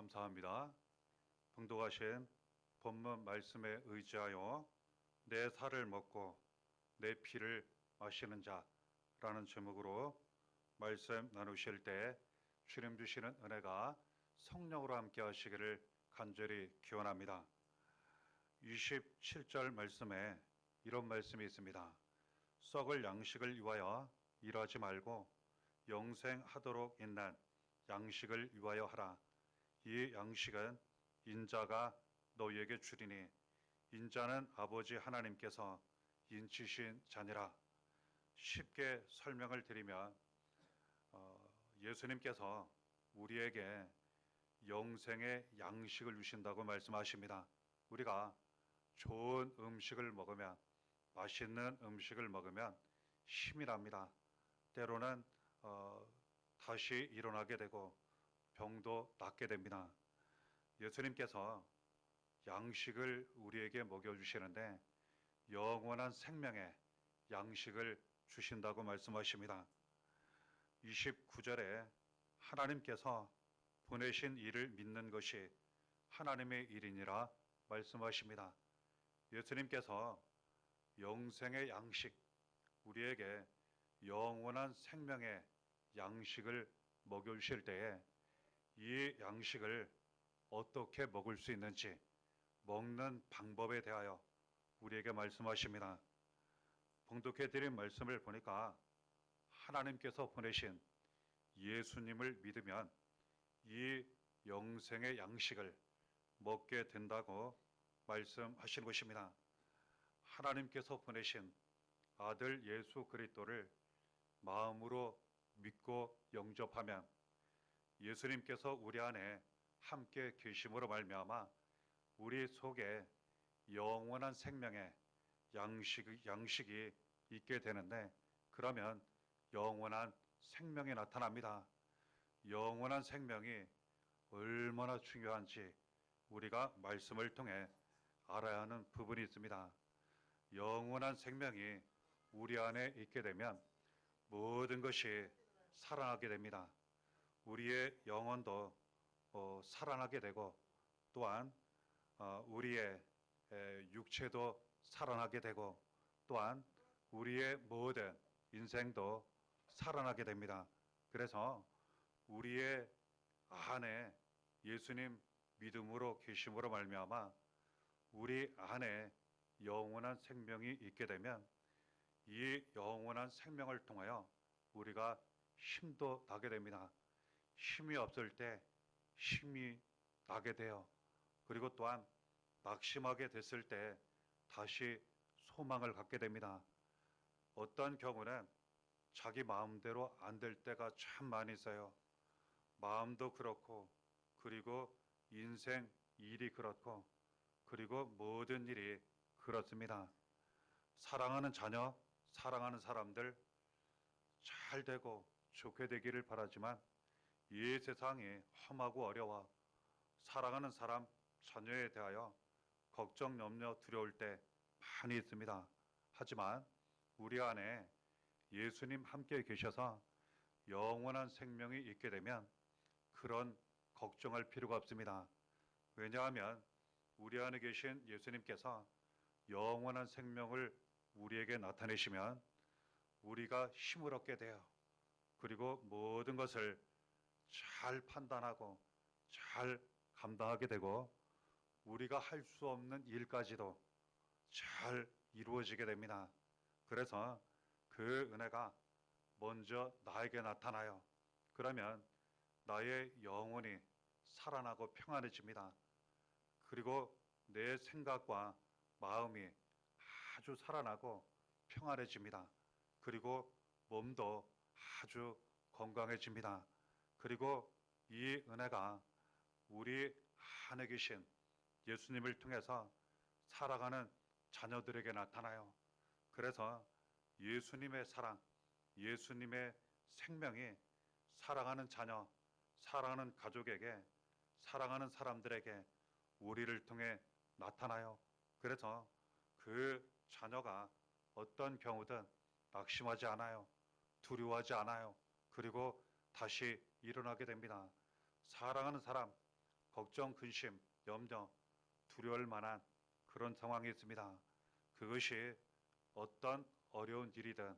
감사합니다. 봉독하신 본문 말씀에 의지하여 내 살을 먹고 내 피를 마시는 자라는 제목으로 말씀 나누실 때 주님 주시는 은혜가 성령으로 함께 하시기를 간절히 기원합니다. 27절 말씀에 이런 말씀이 있습니다. 썩을 양식을 위하여 일하지 말고 영생하도록 있는 양식을 위하여 하라. 이 양식은 인자가 너희에게 주리니 인자는 아버지 하나님께서 인치신 자니라. 쉽게 설명을 드리면 예수님께서 우리에게 영생의 양식을 주신다고 말씀하십니다. 우리가 좋은 음식을 먹으면, 맛있는 음식을 먹으면 힘이 납니다. 때로는 다시 일어나게 되고 병도 낫게 됩니다. 예수님께서 양식을 우리에게 먹여주시는데 영원한 생명의 양식을 주신다고 말씀하십니다. 29절에 하나님께서 보내신 이를 믿는 것이 하나님의 일이니라 말씀하십니다. 예수님께서 영생의 양식, 우리에게 영원한 생명의 양식을 먹여주실 때에 이 양식을 어떻게 먹을 수 있는지 먹는 방법에 대하여 우리에게 말씀하십니다. 봉독해드린 말씀을 보니까 하나님께서 보내신 예수님을 믿으면 이 영생의 양식을 먹게 된다고 말씀하시는 것입니다. 하나님께서 보내신 아들 예수 그리스도를 마음으로 믿고 영접하면 예수님께서 우리 안에 함께 계심으로 말미암아 우리 속에 영원한 생명의 양식이 있게 되는데, 그러면 영원한 생명이 나타납니다. 영원한 생명이 얼마나 중요한지 우리가 말씀을 통해 알아야 하는 부분이 있습니다. 영원한 생명이 우리 안에 있게 되면 모든 것이 살아나게 됩니다. 우리의 영혼도 살아나게 되고, 또한 우리의 육체도 살아나게 되고, 또한 우리의 모든 인생도 살아나게 됩니다. 그래서 우리의 안에 예수님 믿음으로 계심으로 말미암아 우리 안에 영원한 생명이 있게 되면 이 영원한 생명을 통하여 우리가 힘도 나게 됩니다. 힘이 없을 때 힘이 나게 돼요. 그리고 또한 낙심하게 됐을 때 다시 소망을 갖게 됩니다. 어떤 경우는 자기 마음대로 안 될 때가 참 많이 있어요. 마음도 그렇고, 그리고 인생 일이 그렇고, 그리고 모든 일이 그렇습니다. 사랑하는 자녀, 사랑하는 사람들 잘 되고 좋게 되기를 바라지만 이 세상이 험하고 어려워 사랑하는 사람, 자녀에 대하여 걱정, 염려, 두려울 때 많이 있습니다. 하지만 우리 안에 예수님 함께 계셔서 영원한 생명이 있게 되면 그런 걱정할 필요가 없습니다. 왜냐하면 우리 안에 계신 예수님께서 영원한 생명을 우리에게 나타내시면 우리가 힘을 얻게 돼요. 그리고 모든 것을 잘 판단하고 잘 감당하게 되고 우리가 할 수 없는 일까지도 잘 이루어지게 됩니다. 그래서 그 은혜가 먼저 나에게 나타나요. 그러면 나의 영혼이 살아나고 평안해집니다. 그리고 내 생각과 마음이 아주 살아나고 평안해집니다. 그리고 몸도 아주 건강해집니다. 그리고 이 은혜가 우리 안에 계신 예수님을 통해서 살아가는 자녀들에게 나타나요. 그래서 예수님의 사랑, 예수님의 생명이 사랑하는 자녀, 사랑하는 가족에게, 사랑하는 사람들에게 우리를 통해 나타나요. 그래서 그 자녀가 어떤 경우든 낙심하지 않아요. 두려워하지 않아요. 그리고 다시 일어나게 됩니다. 사랑하는 사람, 걱정, 근심, 염려, 두려울 만한 그런 상황이 있습니다. 그것이 어떤 어려운 일이든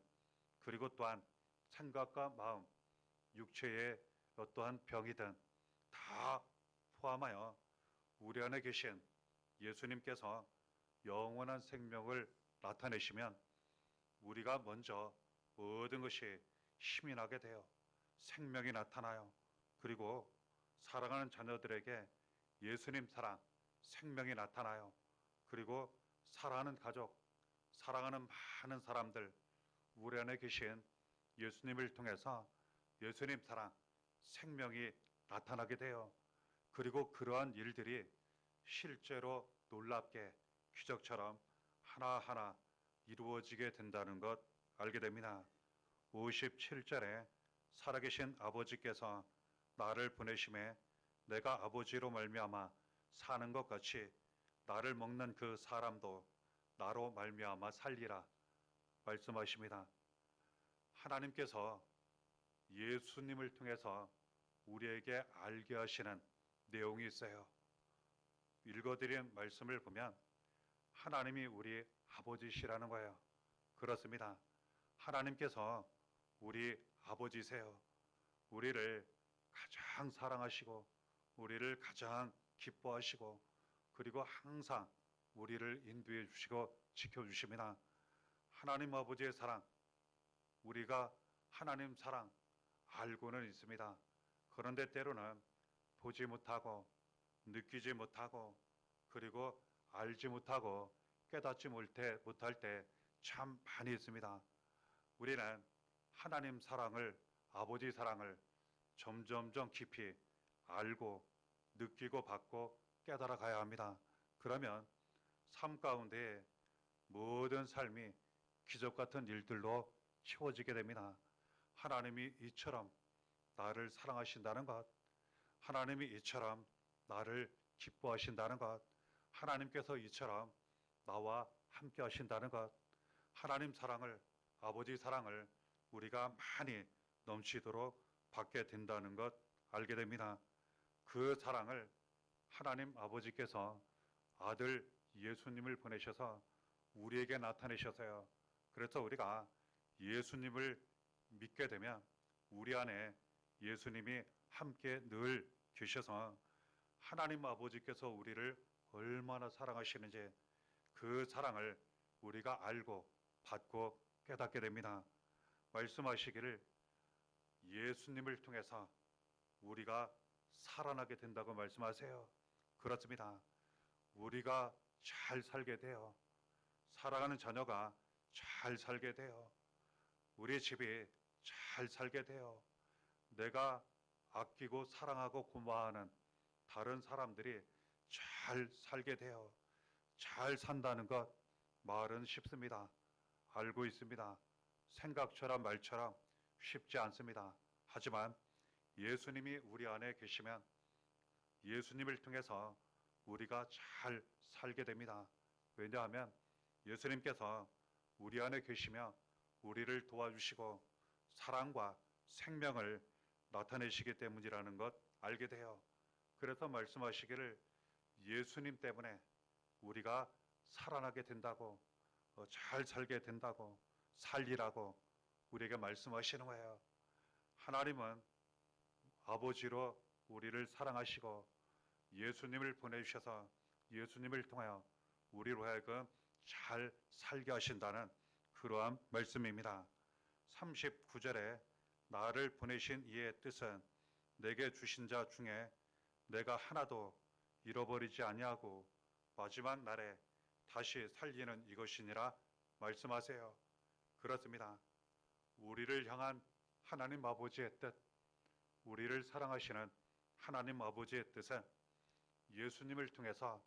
그리고 또한 생각과 마음, 육체의 어떠한 병이든 다 포함하여 우리 안에 계신 예수님께서 영원한 생명을 나타내시면 우리가 먼저 모든 것이 힘이 나게 되어 생명이 나타나요. 그리고 사랑하는 자녀들에게 예수님 사랑, 생명이 나타나요. 그리고 사랑하는 가족, 사랑하는 많은 사람들, 우리 안에 계신 예수님을 통해서 예수님 사랑, 생명이 나타나게 돼요. 그리고 그러한 일들이 실제로 놀랍게 기적처럼 하나하나 이루어지게 된다는 것 알게 됩니다. 57절에 살아계신 아버지께서 나를 보내심에 내가 아버지로 말미암아 사는 것 같이 나를 먹는 그 사람도 나로 말미암아 살리라 말씀하십니다. 하나님께서 예수님을 통해서 우리에게 알게 하시는 내용이 있어요. 읽어드린 말씀을 보면 하나님이 우리 아버지시라는 거예요. 그렇습니다. 하나님께서 우리 아버지세요. 우리를 가장 사랑하시고 우리를 가장 기뻐하시고 그리고 항상 우리를 인도해 주시고 지켜주십니다. 하나님 아버지의 사랑, 우리가 하나님 사랑 알고는 있습니다. 그런데 때로는 보지 못하고 느끼지 못하고 그리고 알지 못하고 깨닫지 못할 때 참 많이 있습니다. 우리는 하나님 사랑을, 아버지 사랑을 점점점 깊이 알고 느끼고 받고 깨달아 가야 합니다. 그러면 삶 가운데 모든 삶이 기적 같은 일들로 채워지게 됩니다. 하나님이 이처럼 나를 사랑하신다는 것, 하나님이 이처럼 나를 기뻐하신다는 것, 하나님께서 이처럼 나와 함께 하신다는 것, 하나님 사랑을, 아버지 사랑을 우리가 많이 넘치도록 받게 된다는 것 알게 됩니다. 그 사랑을 하나님 아버지께서 아들 예수님을 보내셔서 우리에게 나타내셔서요. 그래서 우리가 예수님을 믿게 되면 우리 안에 예수님이 함께 늘 계셔서 하나님 아버지께서 우리를 얼마나 사랑하시는지 그 사랑을 우리가 알고 받고 깨닫게 됩니다. 말씀하시기를 예수님을 통해서 우리가 살아나게 된다고 말씀하세요. 그렇습니다. 우리가 잘 살게 돼요. 사랑하는 자녀가 잘 살게 돼요. 우리 집이 잘 살게 돼요. 내가 아끼고 사랑하고 고마워하는 다른 사람들이 잘 살게 돼요. 잘 산다는 것 말은 쉽습니다. 알고 있습니다. 생각처럼 말처럼 쉽지 않습니다. 하지만 예수님이 우리 안에 계시면 예수님을 통해서 우리가 잘 살게 됩니다. 왜냐하면 예수님께서 우리 안에 계시며 우리를 도와주시고 사랑과 생명을 나타내시기 때문이라는 것 알게 돼요. 그래서 말씀하시기를 예수님 때문에 우리가 살아나게 된다고 잘 살게 된다고 살리라고 우리에게 말씀하시는 거예요. 하나님은 아버지로 우리를 사랑하시고 예수님을 보내주셔서 예수님을 통하여 우리로 하여금 잘 살게 하신다는 그러한 말씀입니다. 39절에 나를 보내신 이의 뜻은 내게 주신 자 중에 내가 하나도 잃어버리지 아니하고 마지막 날에 다시 살리는 이것이니라 말씀하세요. 그렇습니다. 우리를 향한 하나님 아버지의 뜻, 우리를 사랑하시는 하나님 아버지의 뜻은 예수님을 통해서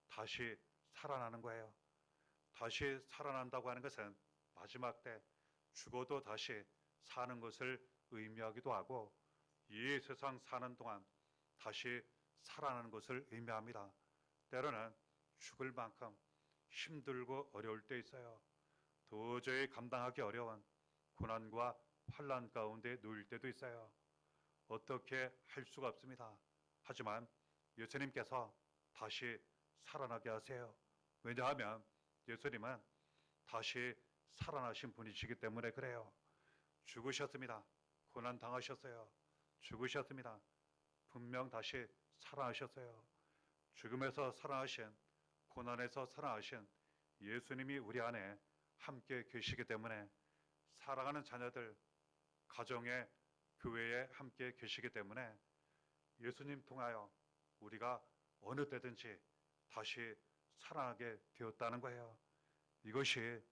다시 살아나는 거예요. 다시 살아난다고 하는 것은 마지막 때 죽어도 다시 사는 것을 의미하기도 하고 이 세상 사는 동안 다시 살아나는 것을 의미합니다. 때로는 죽을 만큼 힘들고 어려울 때 있어요. 도저히 감당하기 어려운 고난과 환난 가운데 놓일 때도 있어요. 어떻게 할 수가 없습니다. 하지만 예수님께서 다시 살아나게 하세요. 왜냐하면 예수님은 다시 살아나신 분이시기 때문에 그래요. 죽으셨습니다. 고난 당하셨어요. 죽으셨습니다. 분명 다시 살아나셨어요. 죽음에서 살아나신, 고난에서 살아나신 예수님이 우리 안에 함께 계시기 때문에 사랑하는 자녀들, 가정에, 교회에 함께 계시기 때문에 예수님 통하여 우리가 어느 때든지 다시 살아나게 되었다는 거예요. 이것이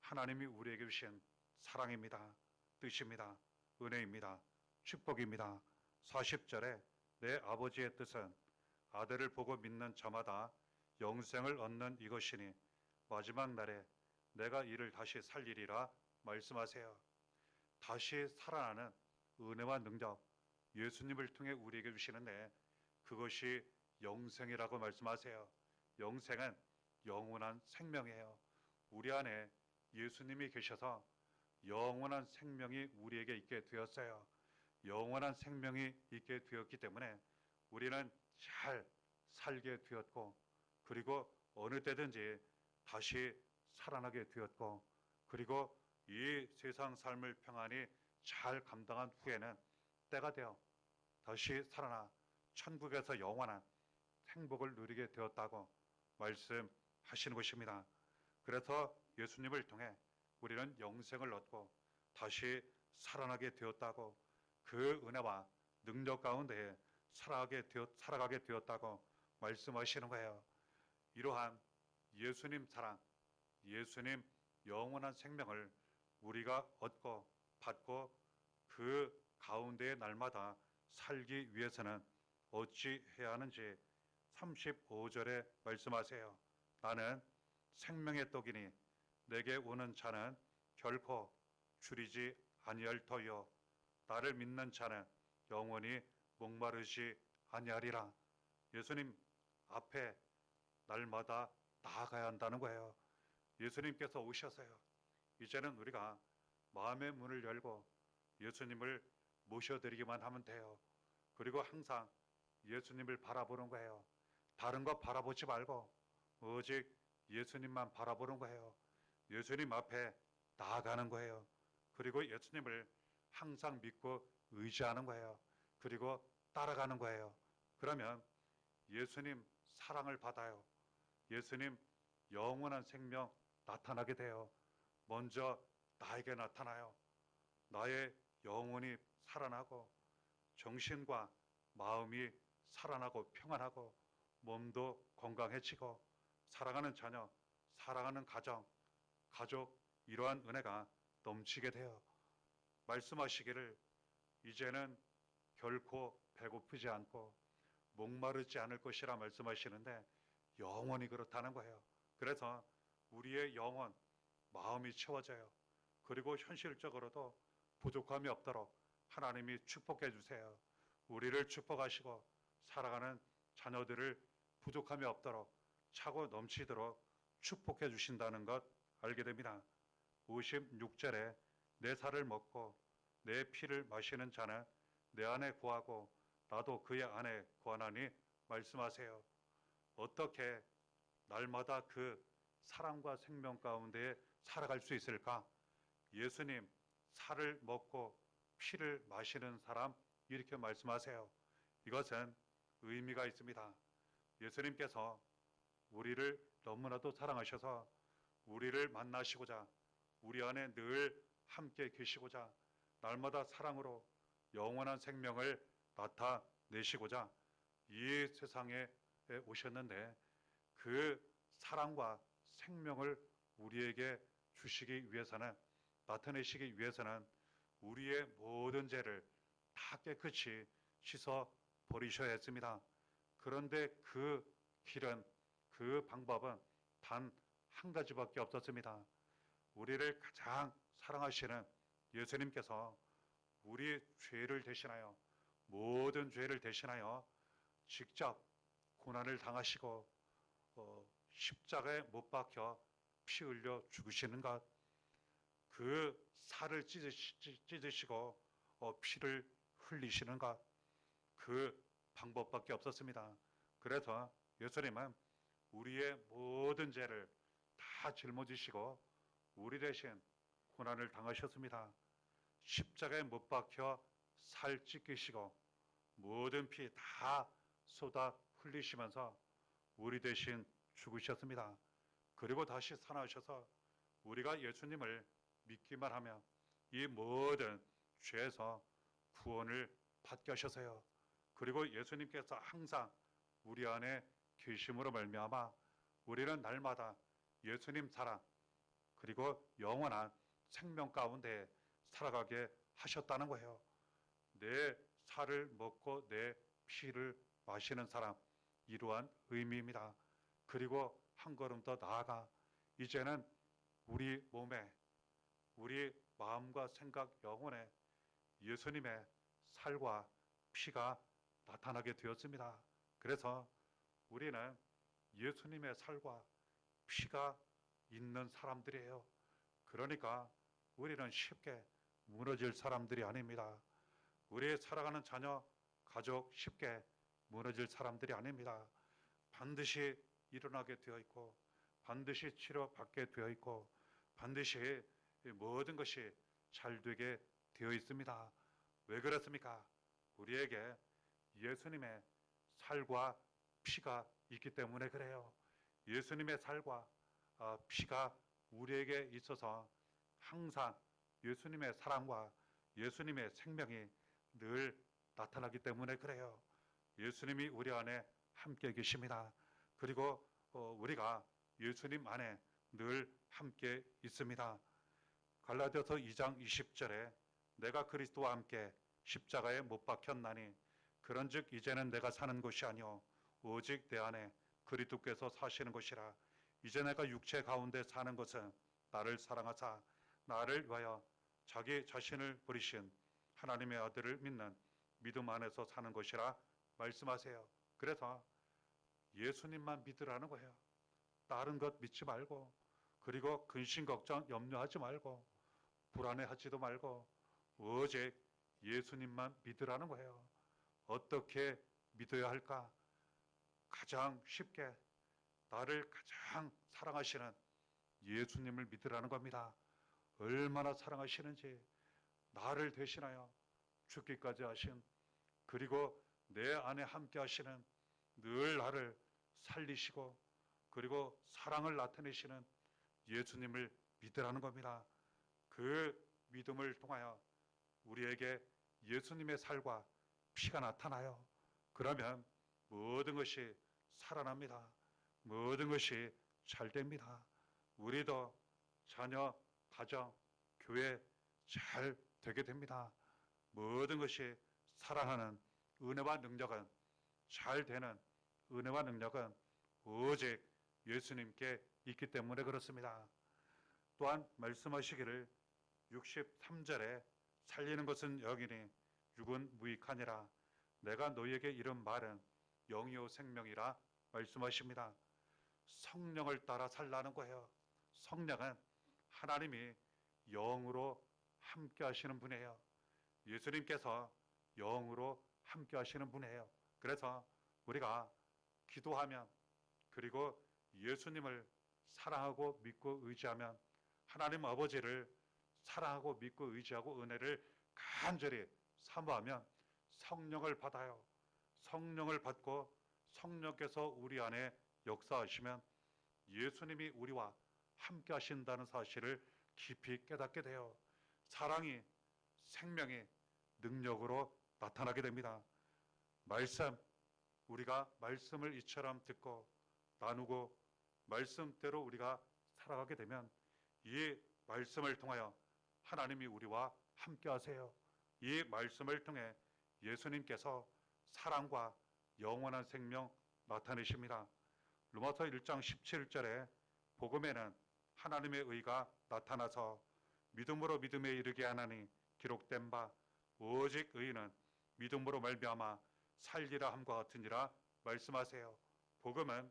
하나님이 우리에게 주신 사랑입니다. 뜻입니다. 은혜입니다. 축복입니다. 40절에 내 아버지의 뜻은 아들을 보고 믿는 자마다 영생을 얻는 이것이니 마지막 날에 내가 이를 다시 살리리라 말씀하세요. 다시 살아나는 은혜와 능력, 예수님을 통해 우리에게 주시는데 그것이 영생이라고 말씀하세요. 영생은 영원한 생명이에요. 우리 안에 예수님이 계셔서 영원한 생명이 우리에게 있게 되었어요. 영원한 생명이 있게 되었기 때문에 우리는 잘 살게 되었고, 그리고 어느 때든지 다시 살아나게 되었고, 그리고 이 세상 삶을 평안히 잘 감당한 후에는 때가 되어 다시 살아나 천국에서 영원한 행복을 누리게 되었다고 말씀하시는 것입니다. 그래서 예수님을 통해 우리는 영생을 얻고 다시 살아나게 되었다고, 그 은혜와 능력 가운데 살아가게 되었다고 말씀하시는 거예요. 이러한 예수님 사랑, 예수님 영원한 생명을 우리가 얻고 받고 그 가운데 날마다 살기 위해서는 어찌 해야 하는지 35절에 말씀하세요. 나는 생명의 떡이니 내게 오는 자는 결코 줄이지 아니할 터요 나를 믿는 자는 영원히 목마르지 아니하리라. 예수님 앞에 날마다 나아가야 한다는 거예요. 예수님께서 오셔서요, 이제는 우리가 마음의 문을 열고 예수님을 모셔드리기만 하면 돼요. 그리고 항상 예수님을 바라보는 거예요. 다른 거 바라보지 말고 오직 예수님만 바라보는 거예요. 예수님 앞에 나아가는 거예요. 그리고 예수님을 항상 믿고 의지하는 거예요. 그리고 따라가는 거예요. 그러면 예수님 사랑을 받아요. 예수님 영원한 생명 나타나게 돼요. 먼저 나에게 나타나요. 나의 영혼이 살아나고 정신과 마음이 살아나고 평안하고 몸도 건강해지고 사랑하는 자녀, 사랑하는 가족 이러한 은혜가 넘치게 돼요. 말씀하시기를 이제는 결코 배고프지 않고 목마르지 않을 것이라 말씀하시는데 영원히 그렇다는 거예요. 그래서 우리의 영혼, 마음이 채워져요. 그리고 현실적으로도 부족함이 없도록 하나님이 축복해 주세요. 우리를 축복하시고 살아가는 자녀들을 부족함이 없도록 차고 넘치도록 축복해 주신다는 것 알게 됩니다. 56절에 내 살을 먹고 내 피를 마시는 자는 내 안에 거하고 나도 그의 안에 거하나니 말씀하세요. 어떻게 날마다 그 사랑과 생명 가운데 살아갈 수 있을까? 예수님 살을 먹고 피를 마시는 사람 이렇게 말씀하세요. 이것은 의미가 있습니다. 예수님께서 우리를 너무나도 사랑하셔서 우리를 만나시고자 우리 안에 늘 함께 계시고자 날마다 사랑으로 영원한 생명을 나타내시고자 이 세상에 오셨는데 그 사랑과 생명을 우리에게 주시기 위해서는, 나타내시기 위해서는 우리의 모든 죄를 다 깨끗이 씻어 버리셔야 했습니다. 그런데 그 길은, 그 방법은 단 한 가지밖에 없었습니다. 우리를 가장 사랑하시는 예수님께서 우리 죄를 대신하여, 모든 죄를 대신하여 직접 고난을 당하시고 십자가에 못 박혀 피 흘려 죽으시는 것, 그 살을 찢으시고 피를 흘리시는 것, 그 방법밖에 없었습니다. 그래서 예수님은 우리의 모든 죄를 다 짊어지시고 우리 대신 고난을 당하셨습니다. 십자가에 못 박혀 살 찢기시고 모든 피 다 쏟아 흘리시면서 우리 대신 죽으셨습니다. 그리고 다시 살아나셔서 우리가 예수님을 믿기만 하면 이 모든 죄에서 구원을 받게 하셔서요. 그리고 예수님께서 항상 우리 안에 계심으로 말미암아 우리는 날마다 예수님 사랑 그리고 영원한 생명 가운데 살아가게 하셨다는 거예요. 내 살을 먹고 내 피를 마시는 사람, 이러한 의미입니다. 그리고 한 걸음 더 나아가 이제는 우리 몸에, 우리 마음과 생각, 영혼에 예수님의 살과 피가 나타나게 되었습니다. 그래서 우리는 예수님의 살과 피가 있는 사람들이에요. 그러니까 우리는 쉽게 무너질 사람들이 아닙니다. 우리의 살아가는 자녀, 가족 쉽게 무너질 사람들이 아닙니다. 반드시 일어나게 되어 있고 반드시 치료받게 되어 있고 반드시 모든 것이 잘 되게 되어 있습니다. 왜 그렇습니까? 우리에게 예수님의 살과 피가 있기 때문에 그래요. 예수님의 살과 피가 우리에게 있어서 항상 예수님의 사랑과 예수님의 생명이 늘 나타나기 때문에 그래요. 예수님이 우리 안에 함께 계십니다. 그리고 우리가 예수님 안에 늘 함께 있습니다. 갈라디아서 2장 20절에 내가 그리스도와 함께 십자가에 못 박혔나니 그런즉 이제는 내가 사는 것이 아니요 오직 내 안에 그리스도께서 사시는 것이라. 이제 내가 육체 가운데 사는 것은 나를 사랑하사 나를 위하여 자기 자신을 버리신 하나님의 아들을 믿는 믿음 안에서 사는 것이라 말씀하세요. 그래서 예수님만 믿으라는 거예요. 다른 것 믿지 말고 그리고 근심 걱정 염려하지 말고 불안해하지도 말고 오직 예수님만 믿으라는 거예요. 어떻게 믿어야 할까? 가장 쉽게 나를 가장 사랑하시는 예수님을 믿으라는 겁니다. 얼마나 사랑하시는지 나를 대신하여 죽기까지 하신 그리고 내 안에 함께 하시는 늘 나를 살리시고 그리고 사랑을 나타내시는 예수님을 믿으라는 겁니다. 그 믿음을 통하여 우리에게 예수님의 살과 피가 나타나요. 그러면 모든 것이 살아납니다. 모든 것이 잘 됩니다. 우리도 자녀, 가정, 교회 잘 되게 됩니다. 모든 것이 살아나는 은혜와 능력은 잘 되는 은혜와 능력은 오직 예수님께 있기 때문에 그렇습니다. 또한 말씀하시기를 63절에 살리는 것은 영이니 육은 무익하니라. 내가 너희에게 이런 말은 영이요 생명이라 말씀하십니다. 성령을 따라 살라는 거예요. 성령은 하나님이 영으로 함께 하시는 분이에요. 예수님께서 영으로 함께 하시는 분이에요. 그래서 우리가 기도하면 그리고 예수님을 사랑하고 믿고 의지하면 하나님 아버지를 사랑하고 믿고 의지하고 은혜를 간절히 사모하면 성령을 받아요. 성령을 받고 성령께서 우리 안에 역사하시면 예수님이 우리와 함께 하신다는 사실을 깊이 깨닫게 돼요. 사랑이 생명이 능력으로 나타나게 됩니다. 말씀, 우리가 말씀을 이처럼 듣고 나누고 말씀대로 우리가 살아가게 되면 이 말씀을 통하여 하나님이 우리와 함께 하세요. 이 말씀을 통해 예수님께서 사랑과 영원한 생명 나타내십니다. 로마서 1장 17절에 복음에는 하나님의 의가 나타나서 믿음으로 믿음에 이르게 하나니 기록된 바 오직 의인은 믿음으로 말미암아 살리라 함과 같으니라 말씀하세요. 복음은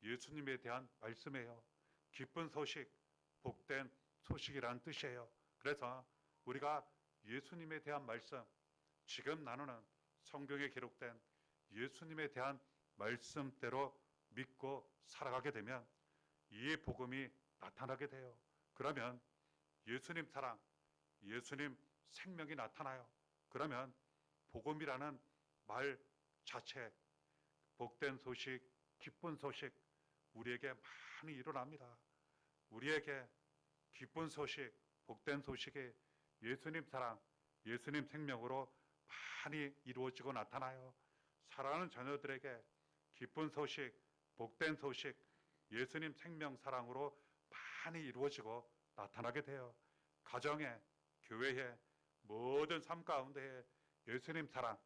예수님에 대한 말씀이에요. 기쁜 소식, 복된 소식이라는 뜻이에요. 그래서 우리가 예수님에 대한 말씀, 지금 나누는 성경에 기록된 예수님에 대한 말씀대로 믿고 살아가게 되면 이 복음이 나타나게 돼요. 그러면 예수님 사랑, 예수님 생명이 나타나요. 그러면 복음이라는 말 자체, 복된 소식, 기쁜 소식 우리에게 많이 일어납니다. 우리에게 기쁜 소식, 복된 소식이 예수님 사랑, 예수님 생명으로 많이 이루어지고 나타나요. 사랑하는 자녀들에게 기쁜 소식, 복된 소식, 예수님 생명 사랑으로 많이 이루어지고 나타나게 돼요. 가정에, 교회에, 모든 삶 가운데에 예수님 사랑,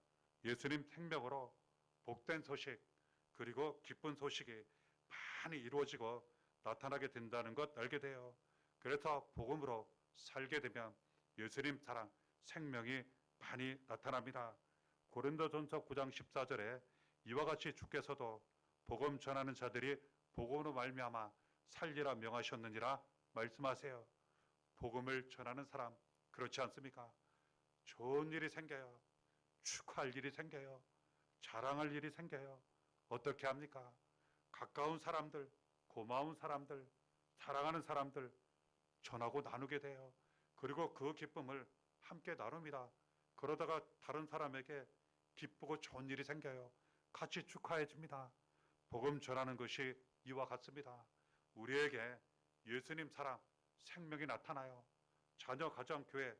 예수님 생명으로 복된 소식, 그리고 기쁜 소식이 많이 이루어지고 나타나게 된다는 것 알게 돼요. 그래서 복음으로 살게 되면 예수님 사랑, 생명이 많이 나타납니다. 고린도전서 9장 14절에 이와 같이 주께서도 복음 전하는 자들이 복음으로 말미암아 살리라 명하셨느니라 말씀하세요. 복음을 전하는 사람 그렇지 않습니까? 좋은 일이 생겨요. 축하할 일이 생겨요. 자랑할 일이 생겨요. 어떻게 합니까? 가까운 사람들, 고마운 사람들, 사랑하는 사람들 전하고 나누게 돼요. 그리고 그 기쁨을 함께 나눕니다. 그러다가 다른 사람에게 기쁘고 좋은 일이 생겨요. 같이 축하해 줍니다. 복음 전하는 것이 이와 같습니다. 우리에게 예수님 사랑, 생명이 나타나요. 자녀, 가정, 교회,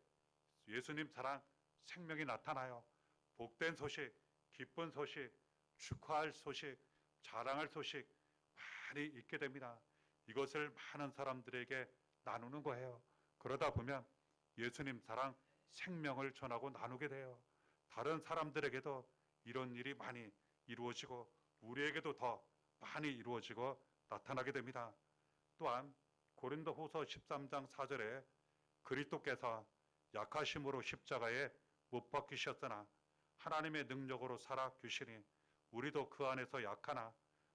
예수님 사랑, 생명이 나타나요. 복된 소식, 기쁜 소식, 축하할 소식, 자랑할 소식 많이 있게 됩니다. 이것을 많은 사람들에게 나누는 거예요. 그러다 보면 예수님 사랑, 생명을 전하고 나누게 돼요. 다른 사람들에게도 이런 일이 많이 이루어지고 우리에게도 더 많이 이루어지고 나타나게 됩니다. 또한 고린도후서 13장 4절에 그리스도께서 약하심으로 십자가에 못 박히셨으나 하나님의 능력으로 살아 계시니 우리도 그 안에서 약하나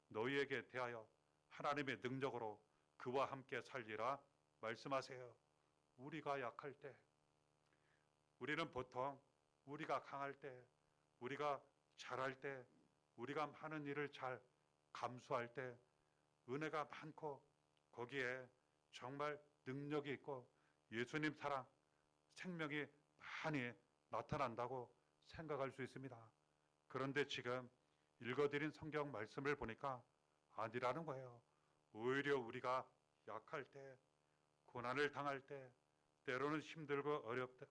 너희에게 대하여 하나님의 능력으로 그와 함께 살리라 말씀하세요. 우리가 약할 때, 우리는 보통 우리가 강할 때, 우리가 잘할 때, 우리가 많은 일을 잘 감수할 때 은혜가 많고 거기에 정말 능력이 있고 예수님 사랑, 생명이 많이 나타난다고 생각할 수 있습니다. 그런데 지금 읽어드린 성경 말씀을 보니까 아니라는 거예요. 오히려 우리가 약할 때, 고난을 당할 때, 때로는 힘들고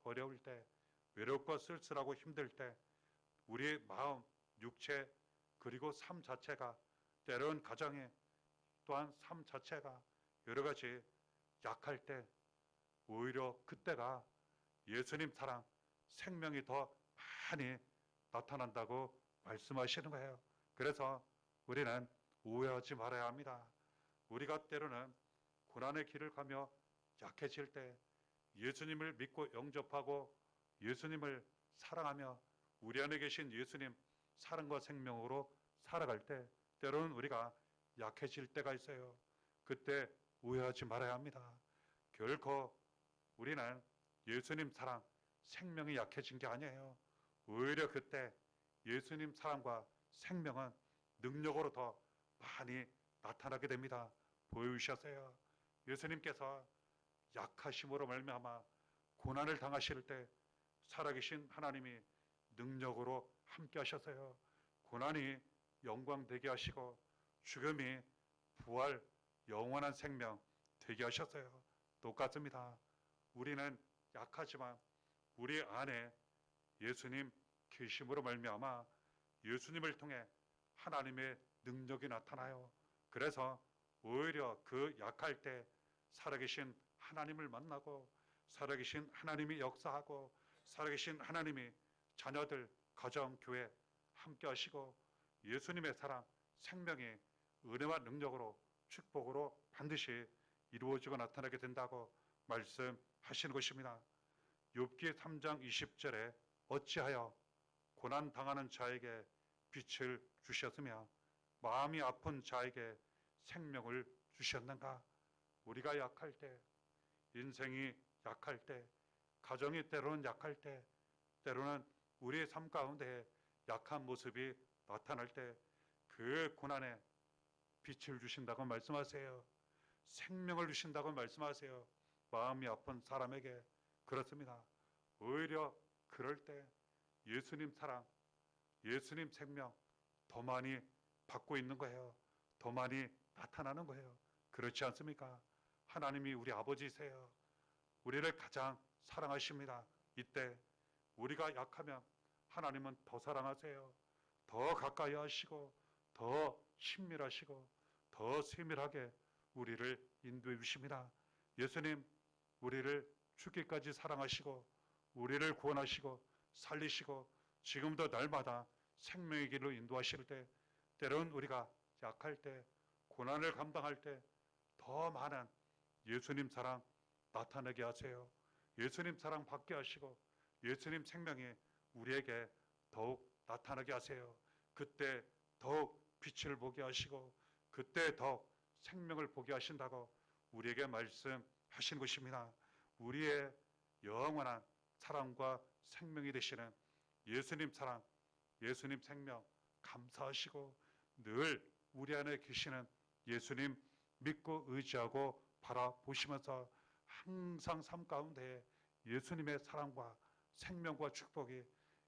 어려울 때, 외롭고 쓸쓸하고 힘들 때 우리의 마음, 육체, 그리고 삶 자체가 때로는 가정에 또한 삶 자체가 여러 가지 약할 때 오히려 그때가 예수님 사랑, 생명이 더 많이 나타난다고 말씀하시는 거예요. 그래서 우리는 오해하지 말아야 합니다. 우리가 때로는 고난의 길을 가며 약해질 때 예수님을 믿고 영접하고 예수님을 사랑하며 우리 안에 계신 예수님 사랑과 생명으로 살아갈 때 때로는 우리가 약해질 때가 있어요. 그때 오해하지 말아야 합니다. 결코 우리는 예수님 사랑, 생명이 약해진 게 아니에요. 오히려 그때 예수님 사랑과 생명은 능력으로 더 많이 나타나게 됩니다. 보여주셨어요. 예수님께서 약하심으로 말미암아 고난을 당하실 때 살아계신 하나님이 능력으로 함께 하셨어요. 고난이 영광 되게 하시고 죽음이 부활, 영원한 생명 되게 하셨어요. 똑같습니다. 우리는 약하지만 우리 안에 예수님 계심으로 말미암아 예수님을 통해 하나님의 능력이 나타나요. 그래서 오히려 그 약할 때 살아계신 하나님을 만나고 살아계신 하나님이 역사하고 살아계신 하나님이 자녀들, 가정, 교회 함께 하시고 예수님의 사랑, 생명이 은혜와 능력으로 축복으로 반드시 이루어지고 나타나게 된다고 말씀하시는 것입니다. 욥기 3장 20절에 어찌하여 고난 당하는 자에게 빛을 주셨으며 마음이 아픈 자에게 생명을 주셨는가? 우리가 약할 때, 인생이 약할 때, 가정이 때로는 약할 때, 때로는 우리의 삶 가운데 약한 모습이 나타날 때 그 고난에 빛을 주신다고 말씀하세요. 생명을 주신다고 말씀하세요. 마음이 아픈 사람에게. 그렇습니다. 오히려 그럴 때 예수님 사랑, 예수님 생명 더 많이 받고 있는 거예요. 더 많이 나타나는 거예요. 그렇지 않습니까? 하나님이 우리 아버지세요. 우리를 가장 사랑하십니다. 이때 우리가 약하면 하나님은 더 사랑하세요. 더 가까이 하시고 더 친밀하시고 더 세밀하게 우리를 인도해 주십니다. 예수님 우리를 죽기까지 사랑하시고 우리를 구원하시고 살리시고 지금도 날마다 생명의 길로 인도하실 때, 때론 우리가 약할 때, 고난을 감당할 때 더 많은 예수님 사랑 나타내게 하세요. 예수님 사랑 받게 하시고 예수님 생명이 우리에게 더욱 나타나게 하세요. 그때 더욱 빛을 보게 하시고 그때 더욱 생명을 보게 하신다고 우리에게 말씀하신 것입니다. 우리의 영원한 사랑과 생명이 되시는 예수님 사랑, 예수님 생명 감사하시고 늘 우리 안에 계시는 예수님 믿고 의지하고 바라보시면서 항상 삶 가운데 예수님의 사랑과 생명과 축복이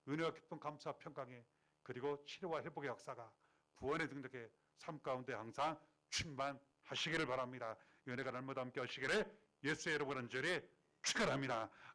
은혜와 기쁨 감사 평강이 그리고 치료와 회복의 역사가 구원의 능력의 삶 가운데 항상 충만하시기를 바랍니다. 은혜가 날마다 함께 하시기를 예수의 이름으로 간절히 축원합니다.